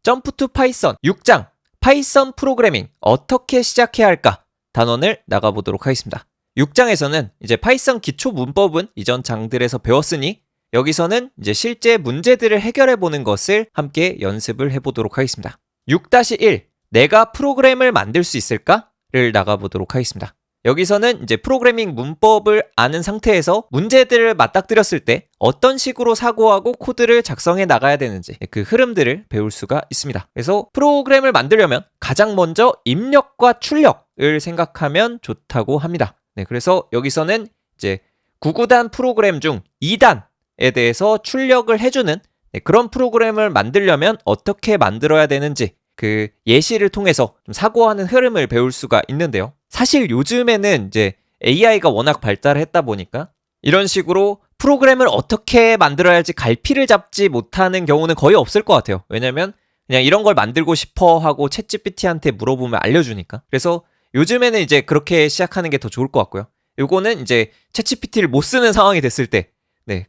점프 투 파이썬 6장 파이썬 프로그래밍 어떻게 시작해야 할까 단원을 나가보도록 하겠습니다. 6장에서는 이제 파이썬 기초 문법은 이전 장들에서 배웠으니 여기서는 이제 실제 문제들을 해결해 보는 것을 함께 연습을 해보도록 하겠습니다. 6-1 내가 프로그램을 만들 수 있을까?를 나가보도록 하겠습니다. 여기서는 이제 프로그래밍 문법을 아는 상태에서 문제들을 맞닥뜨렸을 때 어떤 식으로 사고하고 코드를 작성해 나가야 되는지 그 흐름들을 배울 수가 있습니다. 그래서 프로그램을 만들려면 가장 먼저 입력과 출력을 생각하면 좋다고 합니다. 네, 그래서 여기서는 이제 9구단 프로그램 중 2단에 대해서 출력을 해주는 그런 프로그램을 만들려면 어떻게 만들어야 되는지 그 예시를 통해서 좀 사고하는 흐름을 배울 수가 있는데요. 사실 요즘에는 이제 AI가 워낙 발달했다 보니까 이런 식으로 프로그램을 어떻게 만들어야 할지 갈피를 잡지 못하는 경우는 거의 없을 것 같아요. 왜냐면 그냥 이런 걸 만들고 싶어 하고 챗GPT한테 물어보면 알려주니까. 그래서 요즘에는 이제 그렇게 시작하는 게 더 좋을 것 같고요. 요거는 이제 챗GPT를 못 쓰는 상황이 됐을 때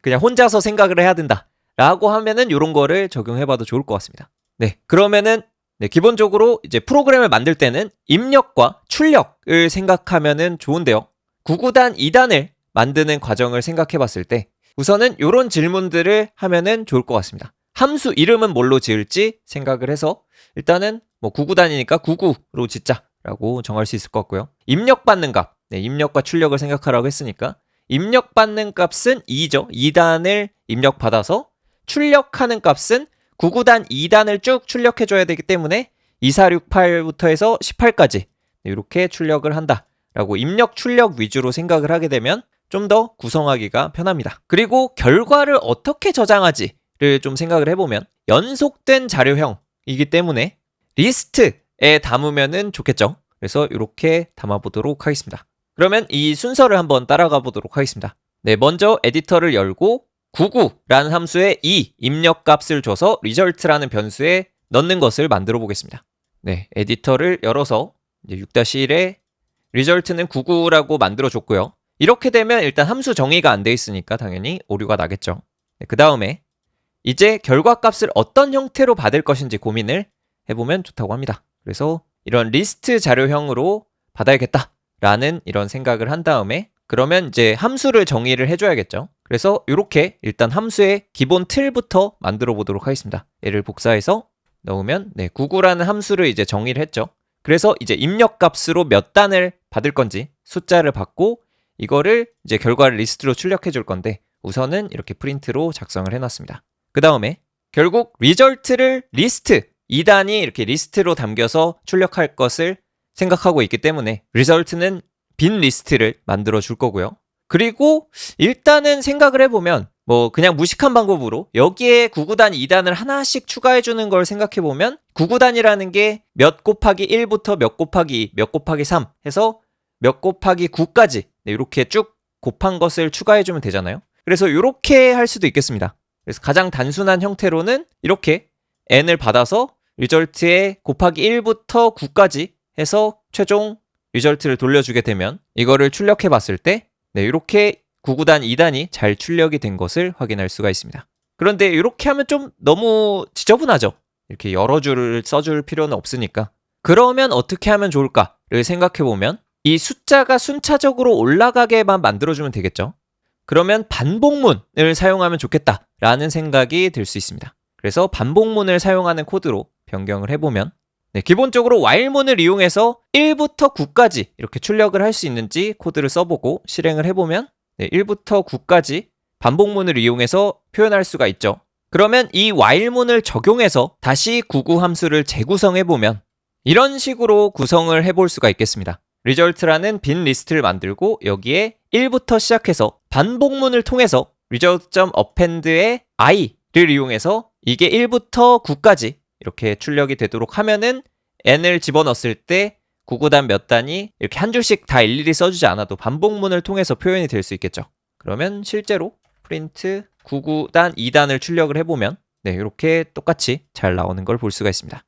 그냥 혼자서 생각을 해야 된다 라고 하면은 이런 거를 적용해봐도 좋을 것 같습니다. 그러면은 기본적으로 이제 프로그램을 만들 때는 입력과 출력을 생각하면은 좋은데요. 9구단 2단을 만드는 과정을 생각해 봤을 때 우선은 이런 질문들을 하면은 좋을 것 같습니다. 함수 이름은 뭘로 지을지 생각을 해서 일단은 뭐 9구단이니까 99로 짓자라고 정할 수 있을 것 같고요. 입력받는 값, 입력과 출력을 생각하라고 했으니까 입력받는 값은 2죠. 2단을 입력받아서 출력하는 값은 9구단 2단을 쭉 출력해줘야 되기 때문에 2468부터 해서 18까지 이렇게 출력을 한다라고 입력 출력 위주로 생각을 하게 되면 좀 더 구성하기가 편합니다. 그리고 결과를 어떻게 저장하지를 좀 생각을 해보면 연속된 자료형이기 때문에 리스트에 담으면 좋겠죠. 그래서 이렇게 담아보도록 하겠습니다. 그러면 이 순서를 한번 따라가 보도록 하겠습니다. 먼저 에디터를 열고 99라는 함수에 이 입력값을 줘서 result라는 변수에 넣는 것을 만들어 보겠습니다. 에디터를 열어서 6-1에 result는 99라고 만들어 줬고요. 이렇게 되면 일단 함수 정의가 안 돼 있으니까 당연히 오류가 나겠죠. 그 다음에 이제 결과값을 어떤 형태로 받을 것인지 고민을 해보면 좋다고 합니다. 그래서 이런 리스트 자료형으로 받아야겠다라는 이런 생각을 한 다음에 그러면 이제 함수를 정의를 해줘야겠죠. 그래서 이렇게 일단 함수의 기본 틀부터 만들어 보도록 하겠습니다. 얘를 복사해서 넣으면 99라는 함수를 이제 정의를 했죠. 그래서 이제 입력값으로 몇 단을 받을 건지 숫자를 받고 이거를 이제 결과를 리스트로 출력해 줄 건데 우선은 이렇게 프린트로 작성을 해놨습니다. 그 다음에 결국 result를 리스트 2단이 이렇게 리스트로 담겨서 출력할 것을 생각하고 있기 때문에 result는 빈 리스트를 만들어 줄 거고요. 그리고 일단은 생각을 해보면 뭐 그냥 무식한 방법으로 여기에 9구단 2단을 하나씩 추가해 주는 걸 생각해 보면 9구단이라는 게 몇 곱하기 1부터 몇 곱하기 2, 몇 곱하기 3 해서 몇 곱하기 9까지 이렇게 쭉 곱한 것을 추가해 주면 되잖아요. 그래서 이렇게 할 수도 있겠습니다. 그래서 가장 단순한 형태로는 이렇게 n을 받아서 result에 곱하기 1부터 9까지 해서 최종 result를 돌려주게 되면 이거를 출력해 봤을 때 이렇게 9구단 2단이 잘 출력이 된 것을 확인할 수가 있습니다. 그런데 이렇게 하면 좀 너무 지저분하죠. 이렇게 여러 줄을 써줄 필요는 없으니까. 그러면 어떻게 하면 좋을까를 생각해보면 이 숫자가 순차적으로 올라가게만 만들어주면 되겠죠. 그러면 반복문을 사용하면 좋겠다라는 생각이 들 수 있습니다. 그래서 반복문을 사용하는 코드로 변경을 해보면 기본적으로 while문을 이용해서 1부터 9까지 이렇게 출력을 할 수 있는지 코드를 써보고 실행을 해보면 1부터 9까지 반복문을 이용해서 표현할 수가 있죠. 그러면 이 while문을 적용해서 다시 99 함수를 재구성해보면 이런 식으로 구성을 해볼 수가 있겠습니다. result라는 빈 리스트를 만들고 여기에 1부터 시작해서 반복문을 통해서 result.append의 i를 이용해서 이게 1부터 9까지 이렇게 출력이 되도록 하면은 n을 집어넣었을 때 9구단 몇 단이 이렇게 한 줄씩 다 일일이 써주지 않아도 반복문을 통해서 표현이 될 수 있겠죠. 그러면 실제로 프린트 9구단 2단을 출력을 해보면 이렇게 똑같이 잘 나오는 걸 볼 수가 있습니다.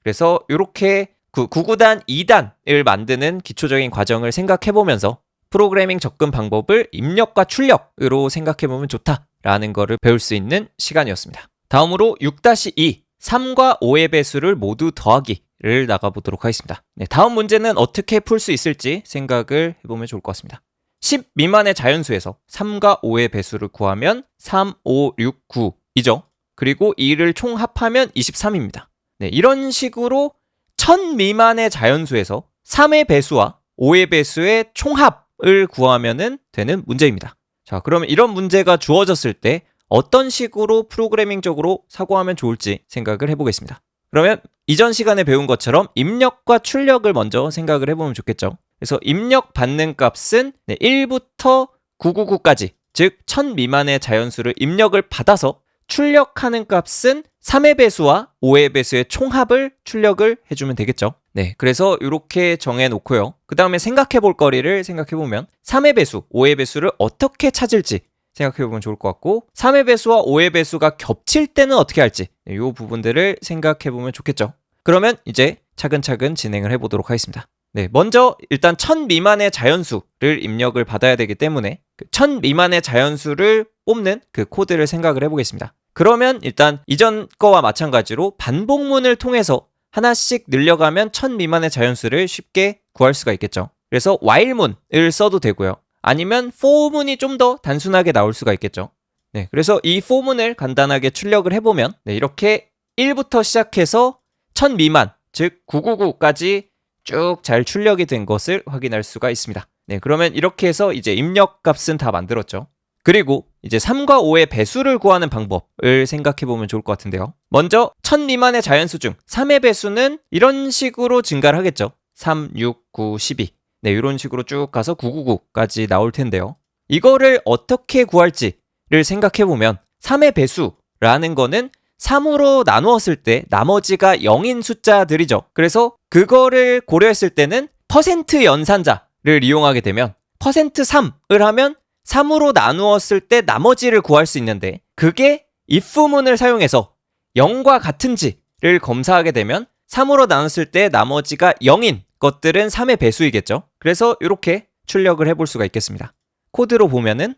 그래서 이렇게 9구단 2단을 만드는 기초적인 과정을 생각해보면서 프로그래밍 접근 방법을 입력과 출력으로 생각해보면 좋다라는 거를 배울 수 있는 시간이었습니다. 다음으로 6-2 3과 5의 배수를 모두 더하기를 나가보도록 하겠습니다. 네, 다음 문제는 어떻게 풀 수 있을지 생각을 해보면 좋을 것 같습니다. 10 미만의 자연수에서 3과 5의 배수를 구하면 3, 5, 6, 9이죠. 그리고 이를 총합하면 23입니다. 네, 이런 식으로 1000 미만의 자연수에서 3의 배수와 5의 배수의 총합을 구하면 되는 문제입니다. 자, 그러면 이런 문제가 주어졌을 때 어떤 식으로 프로그래밍적으로 사고하면 좋을지 생각을 해보겠습니다. 그러면 이전 시간에 배운 것처럼 입력과 출력을 먼저 생각을 해보면 좋겠죠. 그래서 입력 받는 값은 1부터 999까지, 즉 1000 미만의 자연수를 입력을 받아서 출력하는 값은 3의 배수와 5의 배수의 총합을 출력을 해주면 되겠죠. 네, 그래서 이렇게 정해놓고요. 그 다음에 생각해볼 거리를 생각해보면 3의 배수, 5의 배수를 어떻게 찾을지 생각해보면 좋을 것 같고, 3의 배수와 5의 배수가 겹칠 때는 어떻게 할지, 이 부분들을 생각해보면 좋겠죠. 그러면 이제 차근차근 진행을 해보도록 하겠습니다. 네, 먼저 일단 1000 미만의 자연수를 입력을 받아야 되기 때문에 1000 미만의 자연수를 뽑는 그 코드를 생각을 해보겠습니다. 그러면 일단 이전 거와 마찬가지로 반복문을 통해서 하나씩 늘려가면 1000 미만의 자연수를 쉽게 구할 수가 있겠죠. 그래서 while문을 써도 되고요. 아니면 for문이 좀 더 단순하게 나올 수가 있겠죠. 네, 그래서 이 for문을 간단하게 출력을 해보면 이렇게 1부터 시작해서 1000 미만, 즉 999까지 쭉 잘 출력이 된 것을 확인할 수가 있습니다. 네, 그러면 이렇게 해서 이제 입력 값은 다 만들었죠. 그리고 이제 3과 5의 배수를 구하는 방법을 생각해보면 좋을 것 같은데요. 먼저 1000 미만의 자연수 중 3의 배수는 이런 식으로 증가를 하겠죠. 3, 6, 9, 12. 네, 이런 식으로 쭉 가서 999까지 나올 텐데요. 이거를 어떻게 구할지를 생각해보면 3의 배수라는 거는 3으로 나누었을 때 나머지가 0인 숫자들이죠. 그래서 그거를 고려했을 때는 퍼센트 연산자를 이용하게 되면 %3을 하면 3으로 나누었을 때 나머지를 구할 수 있는데, 그게 if문을 사용해서 0과 같은지를 검사하게 되면 3으로 나눴을 때 나머지가 0인 것들은 3의 배수이겠죠. 그래서 이렇게 출력을 해볼 수가 있겠습니다. 코드로 보면은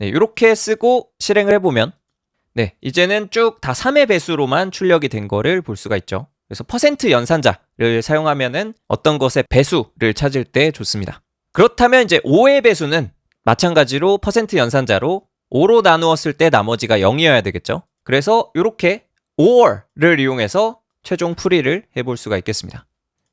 이렇게 쓰고 실행을 해보면 이제는 쭉 다 3의 배수로만 출력이 된 거를 볼 수가 있죠. 그래서 퍼센트 연산자를 사용하면은 어떤 것의 배수를 찾을 때 좋습니다. 그렇다면 이제 5의 배수는 마찬가지로 퍼센트 연산자로 5로 나누었을 때 나머지가 0이어야 되겠죠. 그래서 이렇게 or를 이용해서 최종 풀이를 해볼 수가 있겠습니다.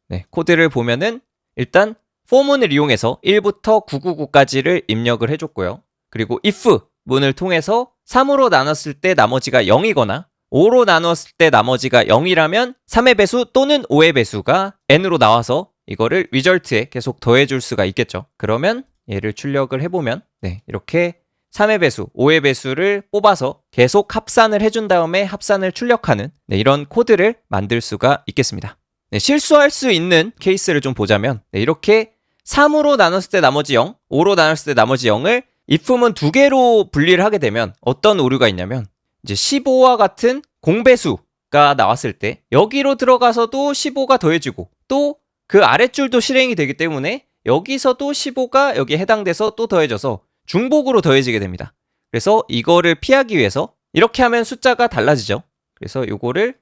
네, 코드를 보면은 일단 for문을 이용해서 1부터 999까지를 입력을 해줬고요. 그리고 if 문을 통해서 3으로 나눴을 때 나머지가 0이거나 5로 나눴을 때 나머지가 0이라면 3의 배수 또는 5의 배수가 n으로 나와서 이거를 result에 계속 더해줄 수가 있겠죠. 그러면 얘를 출력을 해보면 이렇게 3의 배수, 5의 배수를 뽑아서 계속 합산을 해준 다음에 합산을 출력하는 이런 코드를 만들 수가 있겠습니다. 실수할 수 있는 케이스를 좀 보자면 이렇게 3으로 나눴을 때 나머지 0, 5로 나눴을 때 나머지 0을 if문 두 개로 분리를 하게 되면 어떤 오류가 있냐면 이제 15와 같은 공배수가 나왔을 때 여기로 들어가서도 15가 더해지고 또 그 아랫줄도 실행이 되기 때문에 여기서도 15가 여기에 해당돼서 또 더해져서 중복으로 더해지게 됩니다. 그래서 이거를 피하기 위해서 이렇게 하면 숫자가 달라지죠. 그래서 이거를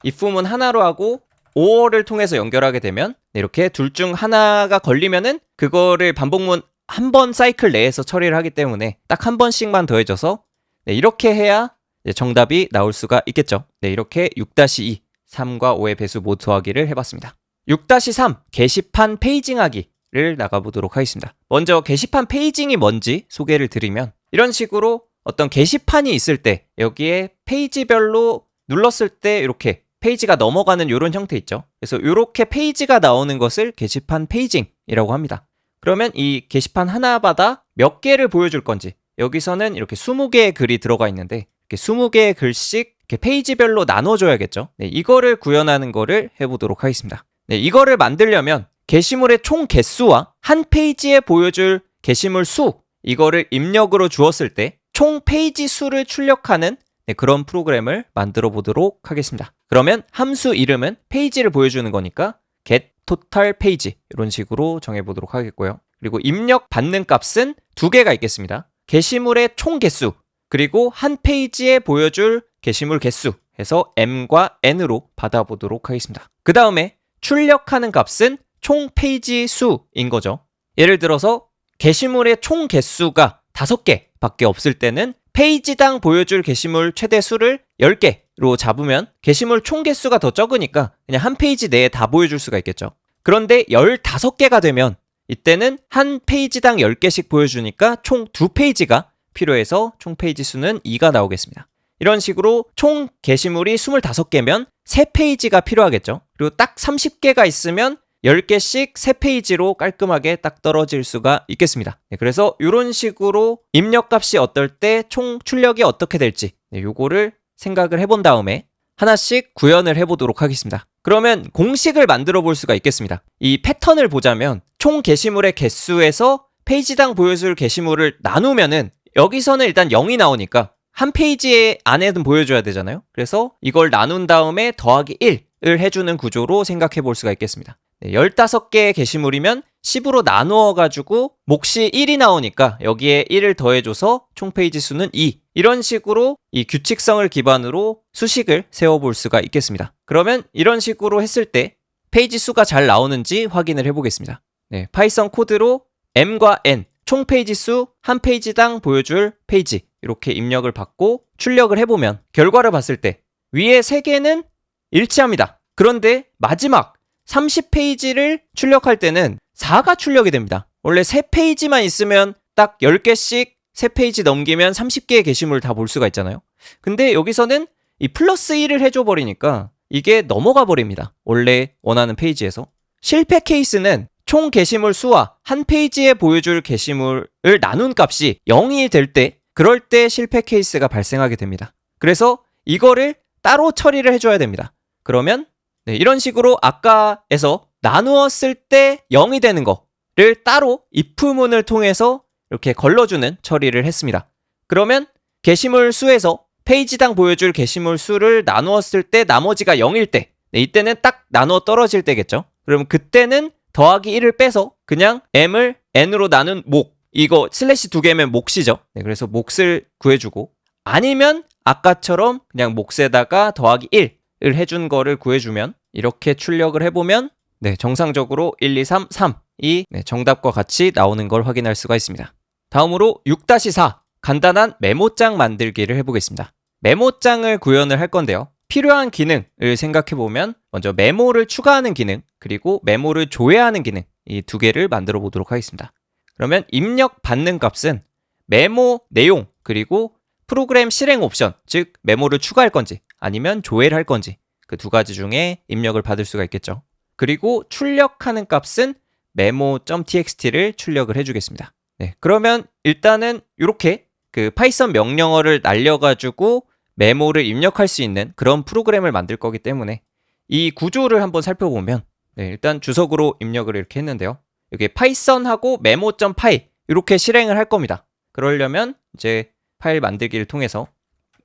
if문 하나로 하고 or를 통해서 연결하게 되면 이렇게 둘 중 하나가 걸리면은 그거를 반복문 한 번 사이클 내에서 처리를 하기 때문에 딱 한 번씩만 더해져서 이렇게 해야 정답이 나올 수가 있겠죠. 이렇게 6-2, 3과 5의 배수 모두 더하기를 해봤습니다. 6-3, 게시판 페이징하기를 나가보도록 하겠습니다. 먼저 게시판 페이징이 뭔지 소개를 드리면 이런 식으로 어떤 게시판이 있을 때 여기에 페이지별로 눌렀을 때 이렇게 페이지가 넘어가는 이런 형태 있죠. 그래서 이렇게 페이지가 나오는 것을 게시판 페이징이라고 합니다. 그러면 이 게시판 하나마다 몇 개를 보여줄 건지, 여기서는 이렇게 20개의 글이 들어가 있는데 이렇게 20개의 글씩 이렇게 페이지별로 나눠줘야겠죠. 이거를 구현하는 거를 해보도록 하겠습니다. 이거를 만들려면 게시물의 총 개수와 한 페이지에 보여줄 게시물 수, 이거를 입력으로 주었을 때 총 페이지 수를 출력하는 그런 프로그램을 만들어 보도록 하겠습니다. 그러면 함수 이름은 페이지를 보여주는 거니까 get total page 이런 식으로 정해보도록 하겠고요. 그리고 입력 받는 값은 두 개가 있겠습니다. 게시물의 총 개수 그리고 한 페이지에 보여줄 게시물 개수, 해서 m과 n으로 받아보도록 하겠습니다. 그 다음에 출력하는 값은 총 페이지 수인 거죠. 예를 들어서 게시물의 총 개수가 5개밖에 없을 때는 페이지당 보여줄 게시물 최대 수를 10개로 잡으면 게시물 총 개수가 더 적으니까 그냥 한 페이지 내에 다 보여줄 수가 있겠죠. 그런데 15개가 되면 이때는 한 페이지당 10개씩 보여주니까 총 2페이지가 필요해서 총 페이지 수는 2가 나오겠습니다. 이런 식으로 총 게시물이 25개면 3페이지가 필요하겠죠. 그리고 딱 30개가 있으면 10개씩 3페이지로 깔끔하게 딱 떨어질 수가 있겠습니다. 그래서 이런 식으로 입력값이 어떨 때 총 출력이 어떻게 될지 요거를 생각을 해본 다음에 하나씩 구현을 해보도록 하겠습니다. 그러면 공식을 만들어 볼 수가 있겠습니다. 이 패턴을 보자면 총 게시물의 개수에서 페이지당 보여줄 게시물을 나누면은 여기서는 일단 0이 나오니까 한 페이지 안에는 보여줘야 되잖아요. 그래서 이걸 나눈 다음에 더하기 1을 해주는 구조로 생각해 볼 수가 있겠습니다. 15개의 게시물이면 10으로 나누어가지고 몫이 1이 나오니까 여기에 1을 더해줘서 총 페이지 수는 2. 이런 식으로 이 규칙성을 기반으로 수식을 세워볼 수가 있겠습니다. 그러면 이런 식으로 했을 때 페이지 수가 잘 나오는지 확인을 해보겠습니다. 파이썬 코드로 m과 n, 총 페이지 수, 한 페이지당 보여줄 페이지 이렇게 입력을 받고 출력을 해보면 결과를 봤을 때 위에 3개는 일치합니다. 그런데 마지막 30페이지를 출력할 때는 4가 출력이 됩니다. 원래 3페이지만 있으면 딱 10개씩 3페이지 넘기면 30개의 게시물을 다 볼 수가 있잖아요. 근데 여기서는 이 플러스 1을 해줘 버리니까 이게 넘어가 버립니다. 원래 원하는 페이지에서. 실패 케이스는 총 게시물 수와 한 페이지에 보여줄 게시물을 나눈 값이 0이 될 때 그럴 때 실패 케이스가 발생하게 됩니다. 그래서 이거를 따로 처리를 해줘야 됩니다. 그러면 이런 식으로 아까에서 나누었을 때 0이 되는 거를 따로 if문을 통해서 이렇게 걸러주는 처리를 했습니다. 그러면 게시물 수에서 페이지당 보여줄 게시물 수를 나누었을 때 나머지가 0일 때 이때는 딱 나누어 떨어질 때겠죠. 그럼 그때는 더하기 1을 빼서 그냥 m을 n으로 나눈 몫, 이거 슬래시 2개면 몫이죠. 그래서 몫을 구해주고 아니면 아까처럼 그냥 몫에다가 더하기 1을 해준 거를 구해주면 이렇게 출력을 해보면 정상적으로 1, 2, 3, 3이 정답과 같이 나오는 걸 확인할 수가 있습니다. 다음으로 6-4 간단한 메모장 만들기를 해보겠습니다. 메모장을 구현을 할 건데요. 필요한 기능을 생각해보면 먼저 메모를 추가하는 기능 그리고 메모를 조회하는 기능 이 2개를 만들어 보도록 하겠습니다. 그러면 입력 받는 값은 메모 내용 그리고 프로그램 실행 옵션 즉 메모를 추가할 건지 아니면 조회를 할 건지 그 2가지 중에 입력을 받을 수가 있겠죠. 그리고 출력하는 값은 memo.txt를 출력을 해주겠습니다. 그러면 일단은 이렇게 그 파이썬 명령어를 날려가지고 메모를 입력할 수 있는 그런 프로그램을 만들 거기 때문에 이 구조를 한번 살펴보면 일단 주석으로 입력을 이렇게 했는데요. 여기 파이썬하고 memo.py 이렇게 실행을 할 겁니다. 그러려면 이제 파일 만들기를 통해서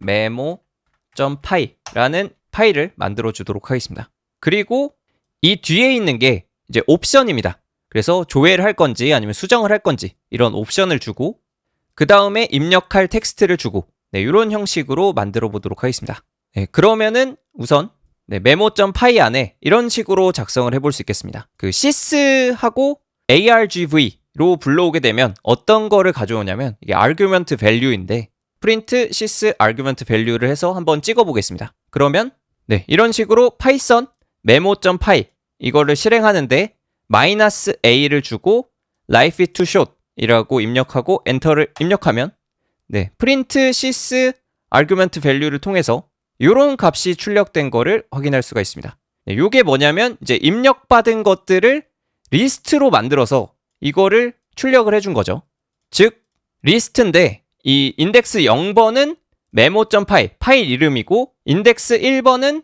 memo.py라는 파일을 만들어 주도록 하겠습니다. 그리고 이 뒤에 있는 게 이제 옵션입니다. 그래서 조회를 할 건지 아니면 수정을 할 건지 이런 옵션을 주고 그 다음에 입력할 텍스트를 주고 이런 형식으로 만들어 보도록 하겠습니다. 그러면은 우선 memo.py 안에 이런 식으로 작성을 해볼 수 있겠습니다. 그 sys하고 argv로 불러오게 되면 어떤 거를 가져오냐면 이게 argument value인데 print sys argument value를 해서 한번 찍어 보겠습니다. 그러면 이런 식으로 파이썬 memo.py 이거를 실행하는데 -a를 주고 life is too short 이라고 입력하고 엔터를 입력하면 print sys argument value를 통해서 이런 값이 출력된 거를 확인할 수가 있습니다. 이게 뭐냐면 이제 입력받은 것들을 리스트로 만들어서 이거를 출력을 해준 거죠. 즉 리스트인데 이 인덱스 0번은 memo.py 파일 이름이고 인덱스 1번은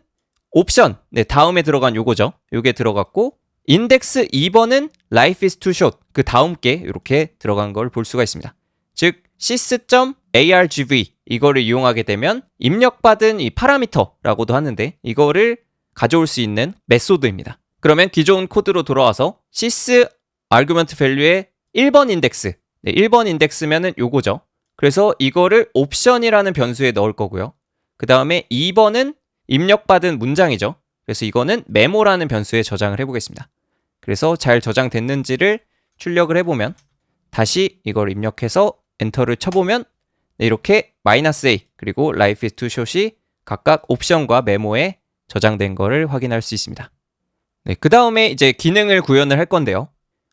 옵션 다음에 들어간 요거죠. 요게 들어갔고 인덱스 2번은 life is too short 그 다음 게 이렇게 들어간 걸 볼 수가 있습니다. 즉 sys.argv 이거를 이용하게 되면 입력받은 이 파라미터라고도 하는데 이거를 가져올 수 있는 메소드입니다. 그러면 기존 코드로 돌아와서 sys argument value의 1번 인덱스 1번 인덱스면은 요거죠. 그래서 이거를 옵션이라는 변수에 넣을 거고요. 그 다음에 2번은 입력받은 문장이죠. 그래서 이거는 메모라는 변수에 저장을 해보겠습니다. 그래서 잘 저장됐는지를 출력을 해보면 다시 이걸 입력해서 엔터를 쳐보면 이렇게 -a 그리고 life is too short이 각각 옵션과 메모에 저장된 거를 확인할 수 있습니다. 네, 그 다음에 이제 기능을 구현을 할 건데요.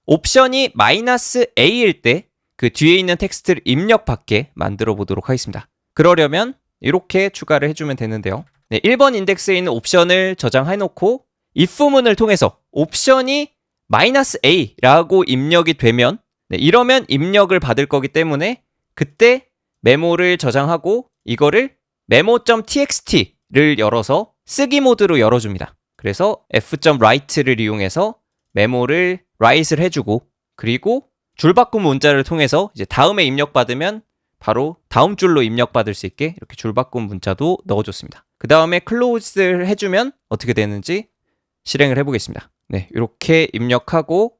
옵션이 -a일 때 그 뒤에 있는 텍스트를 입력받게 만들어 보도록 하겠습니다. 그러려면 이렇게 추가를 해주면 되는데요. 네, 1번 인덱스에 있는 옵션을 저장해놓고 if문을 통해서 옵션이 -a라고 입력이 되면 이러면 입력을 받을 거기 때문에 그때 메모를 저장하고 이거를 memo.txt를 열어서 쓰기 모드로 열어줍니다. 그래서 f.write를 이용해서 메모를 write를 해주고 그리고 줄바꿈 문자를 통해서 이제 다음에 입력받으면 바로 다음 줄로 입력받을 수 있게 이렇게 줄바꿈 문자도 넣어줬습니다. 그 다음에 close를 해주면 어떻게 되는지 실행을 해보겠습니다. 네, 이렇게 입력하고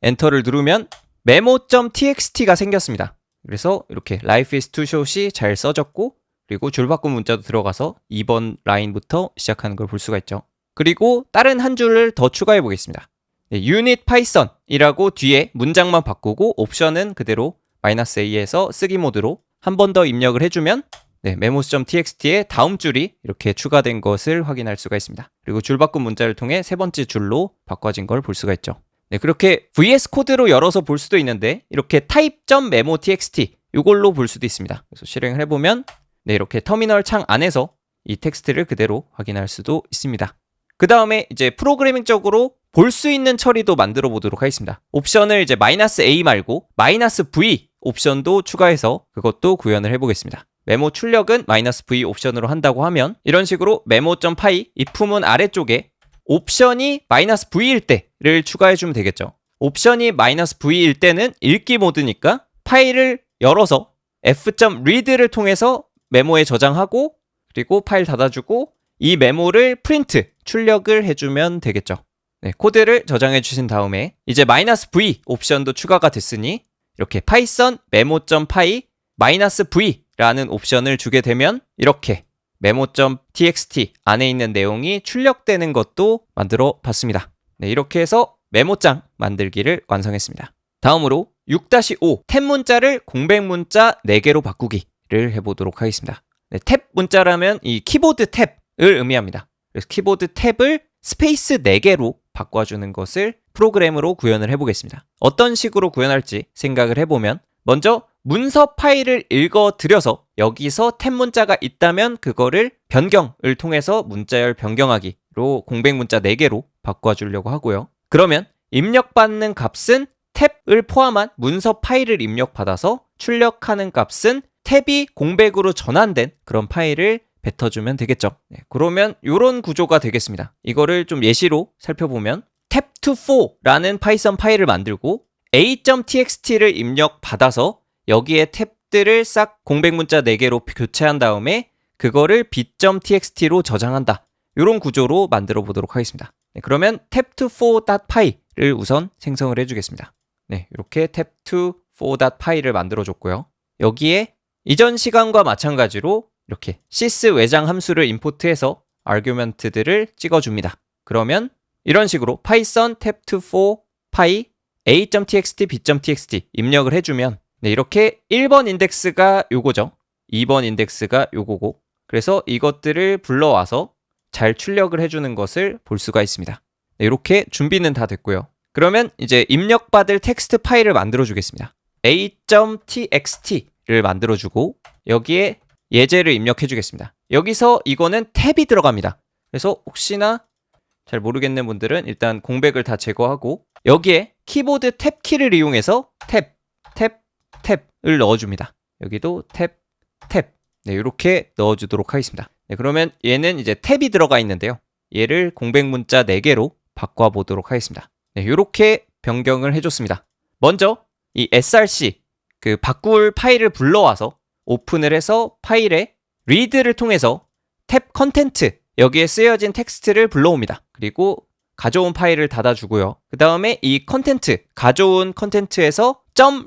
엔터를 누르면 memo.txt가 생겼습니다. 그래서 이렇게 life is too short이 잘 써졌고 그리고 줄바꿈 문자도 들어가서 2번 라인부터 시작하는 걸 볼 수가 있죠. 그리고 다른 한 줄을 더 추가해 보겠습니다. 네, unit python이라고 뒤에 문장만 바꾸고 옵션은 그대로 -a에서 쓰기 모드로 한 번 더 입력을 해주면 memos.txt의 다음 줄이 이렇게 추가된 것을 확인할 수가 있습니다. 그리고 줄바꿈 문자를 통해 세 번째 줄로 바꿔진 걸 볼 수가 있죠. 네, 그렇게 VS 코드로 열어서 볼 수도 있는데 이렇게 type.memo.txt 이걸로 볼 수도 있습니다. 그래서 실행을 해보면 이렇게 터미널 창 안에서 이 텍스트를 그대로 확인할 수도 있습니다. 그 다음에 이제 프로그래밍적으로 볼 수 있는 처리도 만들어 보도록 하겠습니다. 옵션을 이제 -a 말고 -v 옵션도 추가해서 그것도 구현을 해보겠습니다. 메모 출력은 -v 옵션으로 한다고 하면 이런 식으로 memo.py if문 아래쪽에 옵션이 -v일 때를 추가해주면 되겠죠. 옵션이 -v일 때는 읽기 모드니까 파일을 열어서 f.read를 통해서 메모에 저장하고 그리고 파일 닫아주고 이 메모를 프린트, 출력을 해주면 되겠죠. 네, 코드를 저장해 주신 다음에 이제 -v 옵션도 추가가 됐으니 이렇게 python memo.py -v라는 옵션을 주게 되면 이렇게 memo.txt 안에 있는 내용이 출력되는 것도 만들어 봤습니다. 네, 이렇게 해서 메모장 만들기를 완성했습니다. 다음으로 6-5 탭 문자를 공백 문자 4개로 바꾸기를 해보도록 하겠습니다. 네, 탭 문자라면 이 키보드 탭을 의미합니다. 그래서 키보드 탭을 스페이스 4개로 바꿔주는 것을 프로그램으로 구현을 해보겠습니다. 어떤 식으로 구현할지 생각을 해보면 먼저 문서 파일을 읽어드려서 여기서 탭 문자가 있다면 그거를 변경을 통해서 문자열 변경하기로 공백 문자 4개로 바꿔주려고 하고요. 그러면 입력받는 값은 탭을 포함한 문서 파일을 입력받아서 출력하는 값은 탭이 공백으로 전환된 그런 파일을 뱉어주면 되겠죠. 네, 그러면 이런 구조가 되겠습니다. 이거를 좀 예시로 살펴보면 tab24라는 파이썬 파일을 만들고 a.txt를 입력받아서 여기에 탭들을 싹 공백 문자 4개로 교체한 다음에 그거를 b.txt로 저장한다. 이런 구조로 만들어 보도록 하겠습니다. 네, 그러면 tab24.py를 우선 생성을 해주겠습니다. 네, 이렇게 tab24.py를 만들어줬고요. 여기에 이전 시간과 마찬가지로 이렇게 sys 외장 함수를 임포트해서 아규먼트들을 찍어줍니다. 그러면 이런 식으로 python tab24py a.txt, b.txt 입력을 해주면 이렇게 1번 인덱스가 요거죠. 2번 인덱스가 요거고 그래서 이것들을 불러와서 잘 출력을 해주는 것을 볼 수가 있습니다. 이렇게 준비는 다 됐고요. 그러면 이제 입력받을 텍스트 파일을 만들어 주겠습니다. a.txt를 만들어주고 여기에 예제를 입력해 주겠습니다. 여기서 이거는 탭이 들어갑니다. 그래서 혹시나 잘 모르겠는 분들은 일단 공백을 다 제거하고 여기에 키보드 탭 키를 이용해서 탭을 넣어줍니다. 여기도 탭 네, 이렇게 넣어주도록 하겠습니다. 네, 그러면 얘는 이제 탭이 들어가 있는데요. 얘를 공백 문자 4개로 바꿔보도록 하겠습니다. 네, 이렇게 변경을 해줬습니다. 먼저 이 src 그 바꿀 파일을 불러와서 오픈을 해서 파일에 read를 통해서 탭 컨텐트 여기에 쓰여진 텍스트를 불러옵니다. 그리고 가져온 파일을 닫아주고요. 그 다음에 이 컨텐트 가져온 컨텐트에서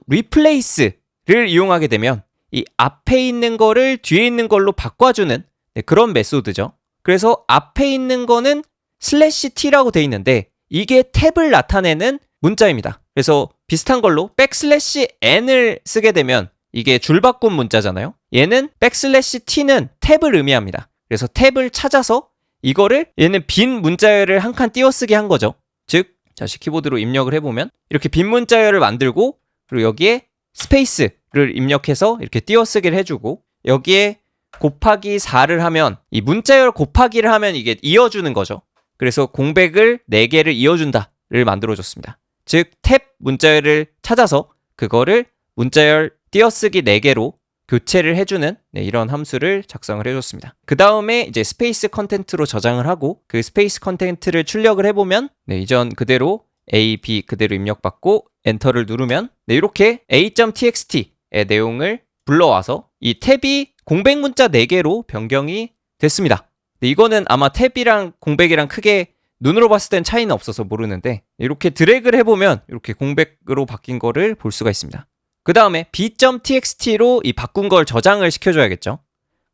.replace를 이용하게 되면 이 앞에 있는 거를 뒤에 있는 걸로 바꿔주는 그런 메소드죠. 그래서 앞에 있는 거는 /t라고 돼 있는데 이게 탭을 나타내는 문자입니다. 그래서 비슷한 걸로 \n을 쓰게 되면 이게 줄바꿈 문자잖아요. 얘는 \t는 탭을 의미합니다. 그래서 탭을 찾아서 이거를 얘는 빈 문자열을 한 칸 띄어쓰기 한 거죠. 즉 다시 키보드로 입력을 해보면 이렇게 빈 문자열을 만들고 그리고 여기에 스페이스를 입력해서 이렇게 띄어쓰기를 해주고 여기에 곱하기 4를 하면 이 문자열 곱하기를 하면 이게 이어주는 거죠. 그래서 공백을 4개를 이어준다를 만들어줬습니다. 즉 탭 문자열을 찾아서 그거를 문자열 띄어쓰기 4개로 교체를 해주는 이런 함수를 작성을 해줬습니다. 그 다음에 이제 스페이스 컨텐트로 저장을 하고 그 스페이스 컨텐트를 출력을 해보면 이전 그대로 A, B 그대로 입력받고 엔터를 누르면 이렇게 a.txt의 내용을 불러와서 이 탭이 공백 문자 4개로 변경이 됐습니다. 이거는 아마 탭이랑 공백이랑 크게 눈으로 봤을 땐 차이는 없어서 모르는데 이렇게 드래그를 해보면 이렇게 공백으로 바뀐 거를 볼 수가 있습니다. 그 다음에 b.txt로 이 바꾼 걸 저장을 시켜줘야겠죠.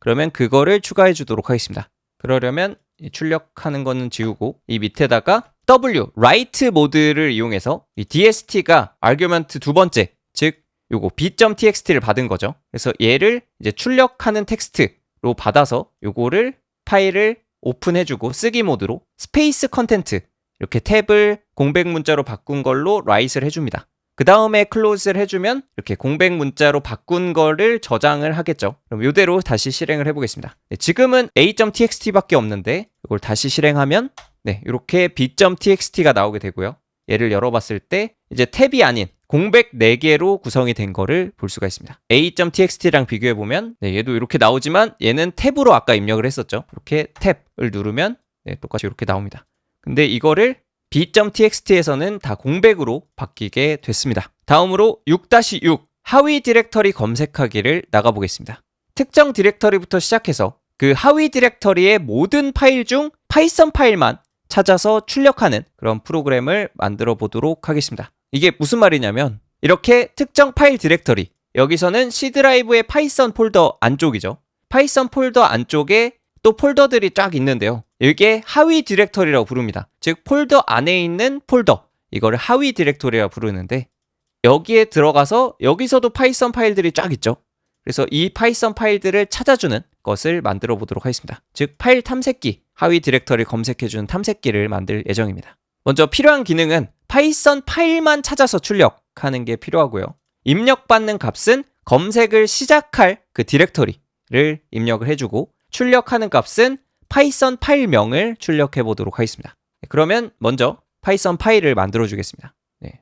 그러면 그거를 추가해 주도록 하겠습니다. 그러려면 출력하는 거는 지우고 이 밑에다가 W, write 모드를 이용해서 이 DST가 아규먼트 두 번째, 즉 요거 b.txt를 받은 거죠. 그래서 얘를 이제 출력하는 텍스트로 받아서 요거를 파일을 오픈해주고 쓰기 모드로 스페이스 컨텐트 이렇게 탭을 공백 문자로 바꾼 걸로 write를 해줍니다. 그 다음에 클로즈를 해주면 이렇게 공백 문자로 바꾼 거를 저장을 하겠죠. 그럼 이대로 다시 실행을 해보겠습니다. 지금은 a.txt밖에 없는데 이걸 다시 실행하면 이렇게 b.txt가 나오게 되고요. 얘를 열어봤을 때 이제 탭이 아닌 공백 4개로 구성이 된 거를 볼 수가 있습니다. a.txt랑 비교해보면 얘도 이렇게 나오지만 얘는 탭으로 아까 입력을 했었죠. 이렇게 탭을 누르면 똑같이 이렇게 나옵니다. 근데 이거를 b.txt에서는 다 공백으로 바뀌게 됐습니다. 다음으로 6-6 하위 디렉터리 검색하기를 나가보겠습니다. 특정 디렉터리부터 시작해서 그 하위 디렉터리의 모든 파일 중 파이썬 파일만 찾아서 출력하는 그런 프로그램을 만들어 보도록 하겠습니다. 이게 무슨 말이냐면 이렇게 특정 파일 디렉터리 여기서는 C 드라이브의 파이썬 폴더 안쪽이죠. 파이썬 폴더 안쪽에 또 폴더들이 쫙 있는데요. 이게 하위 디렉터리라고 부릅니다. 즉 폴더 안에 있는 폴더 이거를 하위 디렉터리라고 부르는데 여기에 들어가서 여기서도 파이썬 파일들이 쫙 있죠. 그래서 이 파이썬 파일들을 찾아주는 것을 만들어 보도록 하겠습니다. 즉 파일 탐색기 하위 디렉터리 검색해주는 탐색기를 만들 예정입니다. 먼저 필요한 기능은 파이썬 파일만 찾아서 출력하는 게 필요하고요. 입력받는 값은 검색을 시작할 그 디렉터리를 입력을 해주고 출력하는 값은 파이썬 파일명을 출력해 보도록 하겠습니다. 그러면 먼저 파이썬 파일을 만들어 주겠습니다.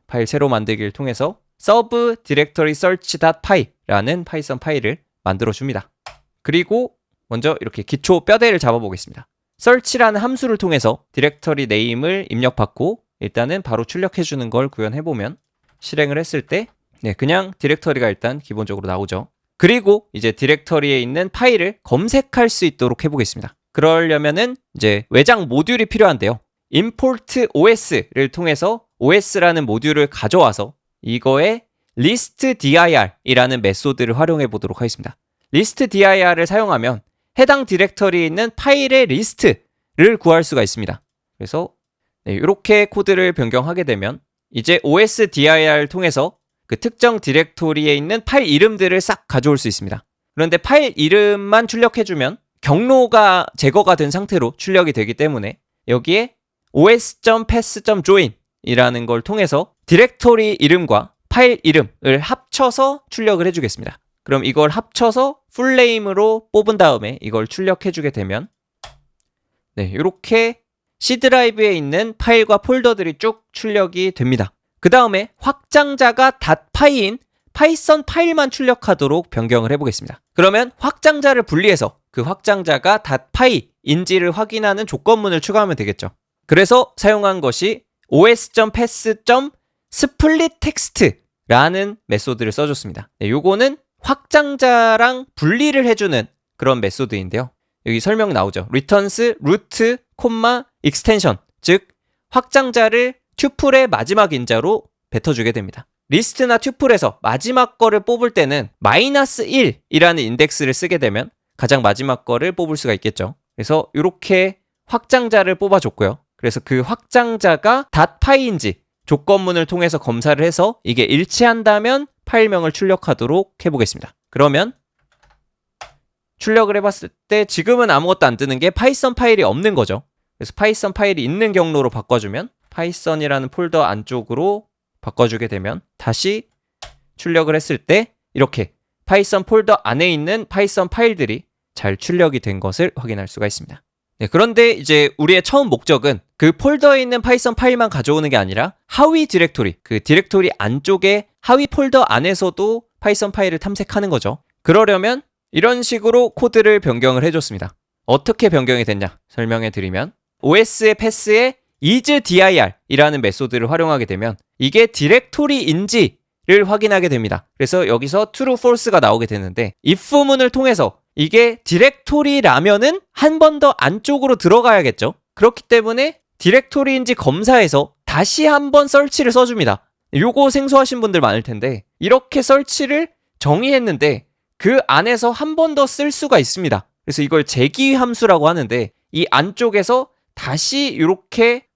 파일 새로 만들기를 통해서 sub directory search.py라는 파이썬 파일을 만들어 줍니다. 그리고 먼저 이렇게 기초 뼈대를 잡아 보겠습니다. search라는 함수를 통해서 디렉터리 네임을 입력받고 일단은 바로 출력해 주는 걸 구현해 보면 실행을 했을 때 그냥 디렉터리가 일단 기본적으로 나오죠. 그리고 이제 디렉터리에 있는 파일을 검색할 수 있도록 해보겠습니다. 그러려면은 이제 외장 모듈이 필요한데요. import os를 통해서 os라는 모듈을 가져와서 이거에 listdir이라는 메소드를 활용해 보도록 하겠습니다. listdir을 사용하면 해당 디렉터리에 있는 파일의 리스트를 구할 수가 있습니다. 그래서 이렇게 코드를 변경하게 되면 이제 osdir을 통해서 그 특정 디렉토리에 있는 파일 이름들을 싹 가져올 수 있습니다. 그런데 파일 이름만 출력해주면 경로가 제거가 된 상태로 출력이 되기 때문에 여기에 os.path.join 이라는 걸 통해서 디렉토리 이름과 파일 이름을 합쳐서 출력을 해주겠습니다. 그럼 이걸 합쳐서 풀네임으로 뽑은 다음에 이걸 출력해주게 되면 이렇게 C 드라이브에 있는 파일과 폴더들이 쭉 출력이 됩니다. 그 다음에 확장자가 .py인 파이썬 파일만 출력하도록 변경을 해보겠습니다. 그러면 확장자를 분리해서 그 확장자가 .py인지를 확인하는 조건문을 추가하면 되겠죠. 그래서 사용한 것이 os.path.splitText라는 메소드를 써줬습니다. 요거는 확장자랑 분리를 해주는 그런 메소드인데요. 여기 설명 나오죠. returns root, extension, 즉 확장자를 튜플의 마지막 인자로 뱉어주게 됩니다. 리스트나 튜플에서 마지막 거를 뽑을 때는 -1이라는 인덱스를 쓰게 되면 가장 마지막 거를 뽑을 수가 있겠죠. 그래서 이렇게 확장자를 뽑아줬고요. 그래서 그 확장자가 .py인지 조건문을 통해서 검사를 해서 이게 일치한다면 파일명을 출력하도록 해보겠습니다. 그러면 출력을 해봤을 때 지금은 아무것도 안 뜨는 게 파이썬 파일이 없는 거죠. 그래서 파이썬 파일이 있는 경로로 바꿔주면 파이썬이라는 폴더 안쪽으로 바꿔주게 되면 다시 출력을 했을 때 이렇게 파이썬 폴더 안에 있는 파이썬 파일들이 잘 출력이 된 것을 확인할 수가 있습니다. 네, 그런데 이제 우리의 처음 목적은 그 폴더에 있는 파이썬 파일만 가져오는 게 아니라 하위 디렉토리, 그 디렉토리 안쪽에 하위 폴더 안에서도 파이썬 파일을 탐색하는 거죠. 그러려면 이런 식으로 코드를 변경을 해줬습니다. 어떻게 변경이 됐냐 설명해 드리면 OS의 패스에 isdir 이라는 메소드를 활용하게 되면 이게 디렉토리인지를 확인하게 됩니다. 그래서 여기서 true, false가 나오게 되는데 if문을 통해서 이게 디렉토리라면은 한 번 더 안쪽으로 들어가야겠죠. 그렇기 때문에 디렉토리인지 검사해서 다시 한번 서치를 써줍니다. 요거 생소하신 분들 많을 텐데 이렇게 서치를 정의했는데 그 안에서 한 번 더 쓸 수가 있습니다. 그래서 이걸 재기 함수라고 하는데 이 안쪽에서 다시 이렇게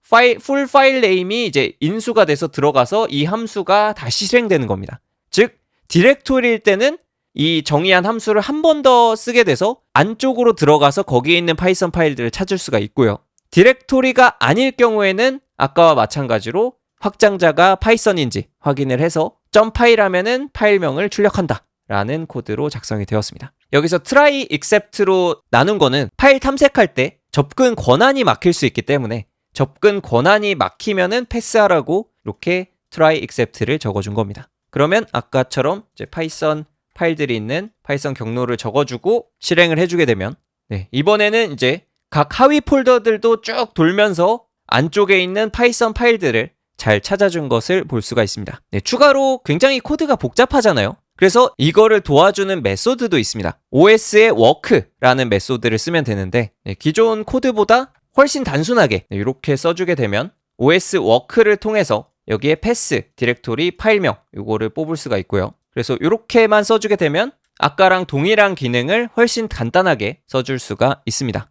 풀 파일 네임이 이제 인수가 돼서 들어가서 이 함수가 다시 실행되는 겁니다. 즉 디렉토리일 때는 이 정의한 함수를 한 번 더 쓰게 돼서 안쪽으로 들어가서 거기에 있는 파이썬 파일들을 찾을 수가 있고요. 디렉토리가 아닐 경우에는 아까와 마찬가지로 확장자가 파이썬인지 확인을 해서 .py 하면은 파일명을 출력한다 라는 코드로 작성이 되었습니다. 여기서 try except로 나눈 거는 파일 탐색할 때 접근 권한이 막힐 수 있기 때문에 접근 권한이 막히면은 패스하라고 이렇게 try except를 적어준 겁니다. 그러면 아까처럼 이제 파이썬 파일들이 있는 파이썬 경로를 적어주고 실행을 해주게 되면 이번에는 이제 각 하위 폴더들도 쭉 돌면서 안쪽에 있는 파이썬 파일들을 잘 찾아준 것을 볼 수가 있습니다. 추가로 굉장히 코드가 복잡하잖아요. 그래서 이거를 도와주는 메소드도 있습니다. OS의 work라는 메소드를 쓰면 되는데 기존 코드보다 훨씬 단순하게 이렇게 써주게 되면 OS work를 통해서 여기에 패스, 디렉토리, 파일명 이거를 뽑을 수가 있고요. 그래서 이렇게만 써주게 되면 아까랑 동일한 기능을 훨씬 간단하게 써줄 수가 있습니다.